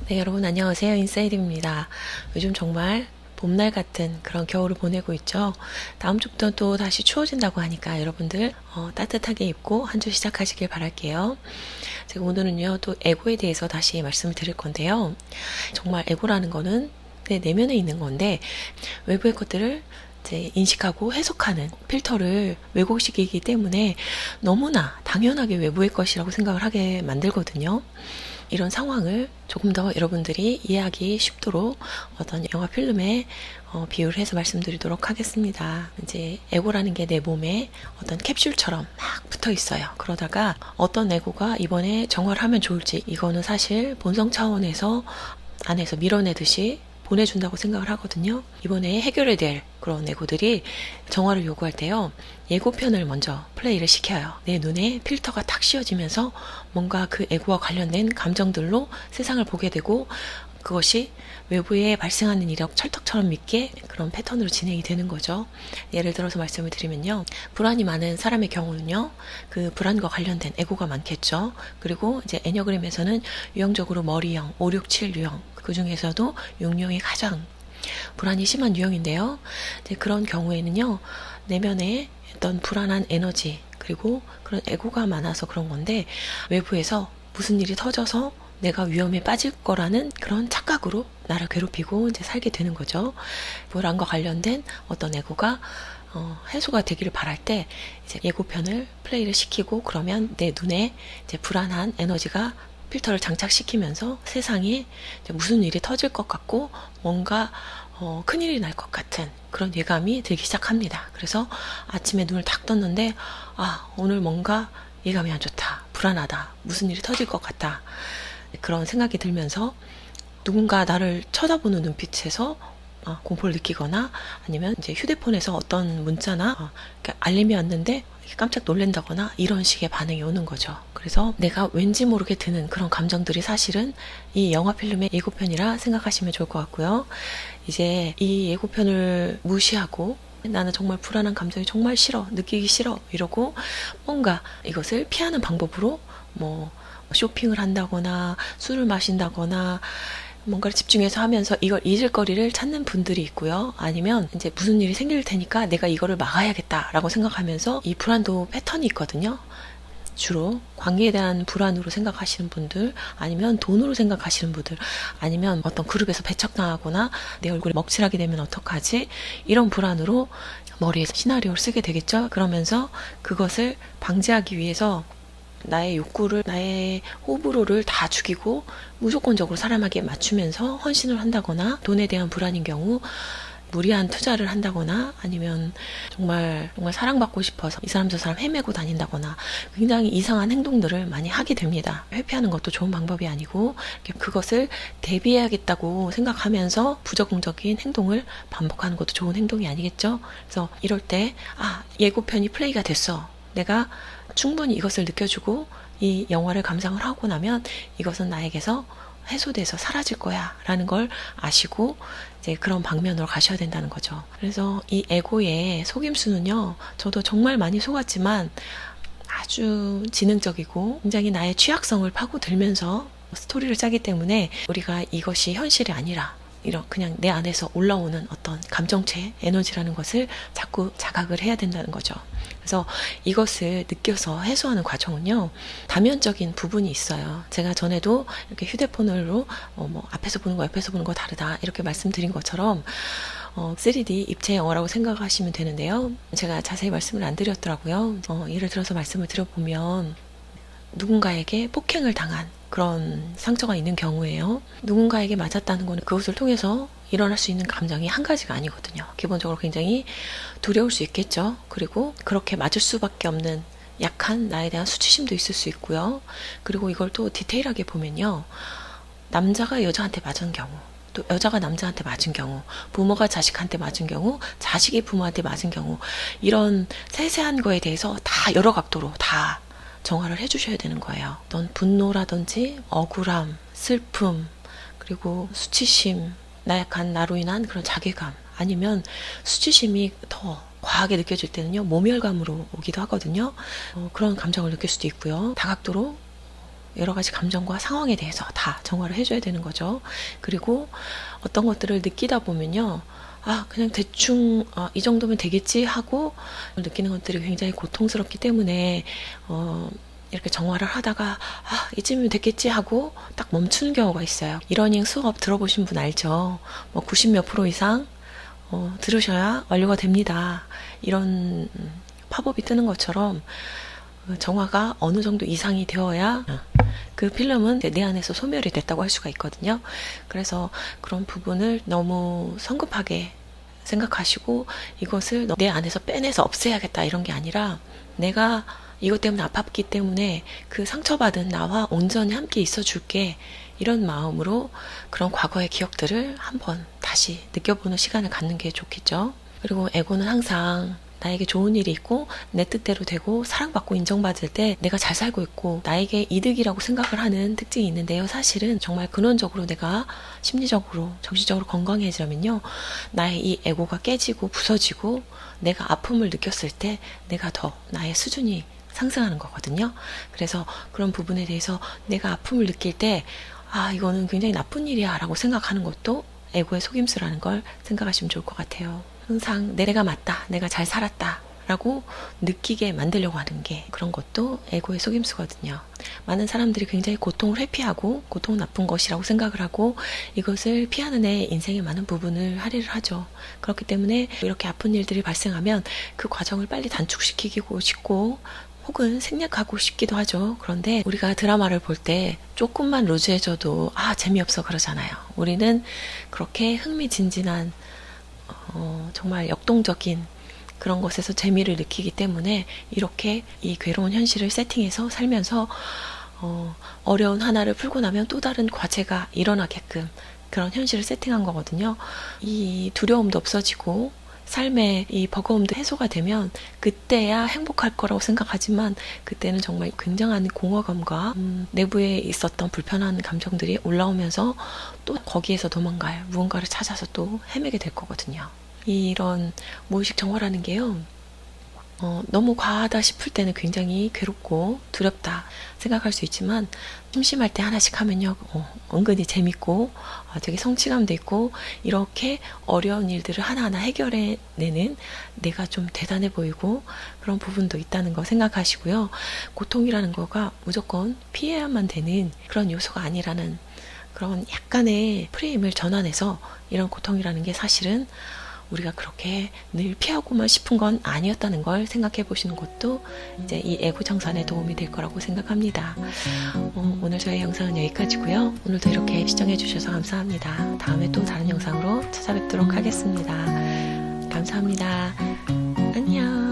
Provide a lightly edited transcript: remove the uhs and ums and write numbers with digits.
네, 여러분 안녕하세요. 인사이드입니다. 요즘 정말 봄날 같은 그런 겨울을 보내고 있죠. 다음 주부터 또 다시 추워진다고 하니까 여러분들 따뜻하게 입고 한 주 시작하시길 바랄게요. 제가 오늘은요, 또 에고에 대해서 다시 말씀을 드릴 건데요. 정말 에고라는 거는 내 내면에 있는 건데 외부의 것들을 이제 인식하고 해석하는 필터를 왜곡시키기 때문에 너무나 당연하게 외부의 것이라고 생각을 하게 만들거든요. 이런 상황을 조금 더 여러분들이 이해하기 쉽도록 어떤 영화 필름에 비유를 해서 말씀드리도록 하겠습니다. 이제 에고라는 게 내 몸에 어떤 캡슐처럼 막 붙어 있어요. 그러다가 어떤 에고가 이번에 정화를 하면 좋을지, 이거는 사실 본성 차원에서 안에서 밀어내듯이 보내준다고 생각을 하거든요. 이번에 해결해야 될 그런 에고들이 정화를 요구할 때요, 예고편을 먼저 플레이를 시켜요. 내 눈에 필터가 탁 씌워지면서 뭔가 그 에고와 관련된 감정들로 세상을 보게 되고, 그것이 외부에 발생하는 일이 철떡처럼 믿게 그런 패턴으로 진행이 되는 거죠. 예를 들어서 말씀을 드리면요, 불안이 많은 사람의 경우는요, 그 불안과 관련된 에고가 많겠죠. 그리고 이제 애니어그램에서는 유형적으로 머리형, 5, 6, 7 유형, 그 중에서도 6령이 가장 불안이 심한 유형인데요. 이제 그런 경우에는요, 내면에 어떤 불안한 에너지, 그리고 그런 에고가 많아서 그런 건데, 외부에서 무슨 일이 터져서 내가 위험에 빠질 거라는 그런 착각으로 나를 괴롭히고 이제 살게 되는 거죠. 불안과 관련된 어떤 에고가 해소가 되기를 바랄 때 이제 예고편을 플레이를 시키고, 그러면 내 눈에 이제 불안한 에너지가 필터를 장착시키면서 세상에 무슨 일이 터질 것 같고 뭔가 큰일이 날 것 같은 그런 예감이 들기 시작합니다. 그래서 아침에 눈을 딱 떴는데, 오늘 뭔가 예감이 안 좋다, 불안하다, 무슨 일이 터질 것 같다, 그런 생각이 들면서 누군가 나를 쳐다보는 눈빛에서 공포를 느끼거나, 아니면 이제 휴대폰에서 어떤 문자나 알림이 왔는데 깜짝 놀란다거나, 이런 식의 반응이 오는 거죠. 그래서 내가 왠지 모르게 드는 그런 감정들이 사실은 이 영화 필름의 예고편이라 생각하시면 좋을 것 같고요. 이제 이 예고편을 무시하고 나는 정말 불안한 감정이 정말 싫어, 느끼기 싫어, 이러고 뭔가 이것을 피하는 방법으로 뭐 쇼핑을 한다거나 술을 마신다거나 뭔가를 집중해서 하면서 이걸 잊을 거리를 찾는 분들이 있고요. 아니면 이제 무슨 일이 생길 테니까 내가 이거를 막아야겠다라고 생각하면서, 이 불안도 패턴이 있거든요. 주로 관계에 대한 불안으로 생각하시는 분들, 아니면 돈으로 생각하시는 분들, 아니면 어떤 그룹에서 배척당하거나 내 얼굴이 먹칠하게 되면 어떡하지, 이런 불안으로 머리에 시나리오를 쓰게 되겠죠. 그러면서 그것을 방지하기 위해서 나의 욕구를, 나의 호불호를 다 죽이고 무조건적으로 사람에게 맞추면서 헌신을 한다거나, 돈에 대한 불안인 경우 무리한 투자를 한다거나, 아니면 정말 사랑받고 싶어서 이 사람 저 사람 헤매고 다닌다거나, 굉장히 이상한 행동들을 많이 하게 됩니다. 회피하는 것도 좋은 방법이 아니고, 그것을 대비해야겠다고 생각하면서 부적응적인 행동을 반복하는 것도 좋은 행동이 아니겠죠. 그래서 이럴 때 예고편이 플레이가 됐어, 내가 충분히 이것을 느껴주고 이 영화를 감상을 하고 나면 이것은 나에게서 해소돼서 사라질 거야 라는 걸 아시고 이제 그런 방면으로 가셔야 된다는 거죠. 그래서 이 에고의 속임수는요, 저도 정말 많이 속았지만 아주 지능적이고 굉장히 나의 취약성을 파고들면서 스토리를 짜기 때문에, 우리가 이것이 현실이 아니라 이런 그냥 내 안에서 올라오는 어떤 감정체, 에너지라는 것을 자꾸 자각을 해야 된다는 거죠. 그래서 이것을 느껴서 해소하는 과정은요, 다면적인 부분이 있어요. 제가 전에도 이렇게 휴대폰으로 앞에서 보는 거 옆에서 보는 거 다르다 이렇게 말씀드린 것처럼 3D 입체 영화라고 생각하시면 되는데요. 제가 자세히 말씀을 안 드렸더라고요. 예를 들어서 말씀을 드려보면, 누군가에게 폭행을 당한 그런 상처가 있는 경우에요, 누군가에게 맞았다는 거는 그것을 통해서 일어날 수 있는 감정이 한 가지가 아니거든요. 기본적으로 굉장히 두려울 수 있겠죠. 그리고 그렇게 맞을 수밖에 없는 약한 나에 대한 수치심도 있을 수 있고요. 그리고 이걸 또 디테일하게 보면요, 남자가 여자한테 맞은 경우, 또 여자가 남자한테 맞은 경우, 부모가 자식한테 맞은 경우, 자식이 부모한테 맞은 경우, 이런 세세한 거에 대해서 다 여러 각도로 다 정화를 해주셔야 되는 거예요. 어떤 분노라든지 억울함, 슬픔, 그리고 수치심, 나약한 나로 인한 그런 자괴감, 아니면 수치심이 더 과하게 느껴질 때는요, 모멸감으로 오기도 하거든요. 그런 감정을 느낄 수도 있고요. 다각도로 여러 가지 감정과 상황에 대해서 다 정화를 해줘야 되는 거죠. 그리고 어떤 것들을 느끼다 보면요. 그냥 대충 이 정도면 되겠지 하고 느끼는 것들이 굉장히 고통스럽기 때문에 이렇게 정화를 하다가 이쯤이면 됐겠지 하고 딱 멈추는 경우가 있어요. 이러닝 수업 들어보신 분 알죠? 90몇 프로 이상 들으셔야 완료가 됩니다. 이런 팝업이 뜨는 것처럼 정화가 어느 정도 이상이 되어야 그 필름은 내 안에서 소멸이 됐다고 할 수가 있거든요. 그래서 그런 부분을 너무 성급하게 생각하시고 이것을 내 안에서 빼내서 없애야겠다 이런 게 아니라 내가 이것 때문에 아팠기 때문에 그 상처받은 나와 온전히 함께 있어 줄게 이런 마음으로 그런 과거의 기억들을 한번 다시 느껴보는 시간을 갖는 게 좋겠죠. 그리고 에고는 항상 나에게 좋은 일이 있고 내 뜻대로 되고 사랑받고 인정받을 때 내가 잘 살고 있고 나에게 이득이라고 생각을 하는 특징이 있는데요. 사실은 정말 근원적으로 내가 심리적으로 정신적으로 건강해지려면요. 나의 이 에고가 깨지고 부서지고 내가 아픔을 느꼈을 때 내가 더 나의 수준이 상승하는 거거든요. 그래서 그런 부분에 대해서 내가 아픔을 느낄 때 이거는 굉장히 나쁜 일이야 라고 생각하는 것도 에고의 속임수라는 걸 생각하시면 좋을 것 같아요. 항상 내가 맞다, 내가 잘 살았다 라고 느끼게 만들려고 하는 게 그런 것도 에고의 속임수거든요. 많은 사람들이 굉장히 고통을 회피하고 고통은 나쁜 것이라고 생각을 하고 이것을 피하는 애 인생의 많은 부분을 할애를 하죠. 그렇기 때문에 이렇게 아픈 일들이 발생하면 그 과정을 빨리 단축시키고 싶고 혹은 생략하고 싶기도 하죠. 그런데 우리가 드라마를 볼 때 조금만 루즈해져도 재미없어 그러잖아요. 우리는 그렇게 흥미진진한 정말 역동적인 그런 것에서 재미를 느끼기 때문에 이렇게 이 괴로운 현실을 세팅해서 살면서 어려운 하나를 풀고 나면 또 다른 과제가 일어나게끔 그런 현실을 세팅한 거거든요. 이 두려움도 없어지고 삶의 이 버거움도 해소가 되면 그때야 행복할 거라고 생각하지만 그때는 정말 굉장한 공허감과 내부에 있었던 불편한 감정들이 올라오면서 또 거기에서 도망갈 무언가를 찾아서 또 헤매게 될 거거든요. 이런 무의식 정화라는 게요. 너무 과하다 싶을 때는 굉장히 괴롭고 두렵다 생각할 수 있지만 심심할 때 하나씩 하면요 은근히 재밌고 되게 성취감도 있고 이렇게 어려운 일들을 하나하나 해결해내는 내가 좀 대단해 보이고 그런 부분도 있다는 거 생각하시고요. 고통이라는 거가 무조건 피해야만 되는 그런 요소가 아니라는 그런 약간의 프레임을 전환해서 이런 고통이라는 게 사실은 우리가 그렇게 늘 피하고만 싶은 건 아니었다는 걸 생각해 보시는 것도 이제 이 에고 정산에 도움이 될 거라고 생각합니다. 오늘 저희 영상은 여기까지고요. 오늘도 이렇게 시청해 주셔서 감사합니다. 다음에 또 다른 영상으로 찾아뵙도록 하겠습니다. 감사합니다. 안녕.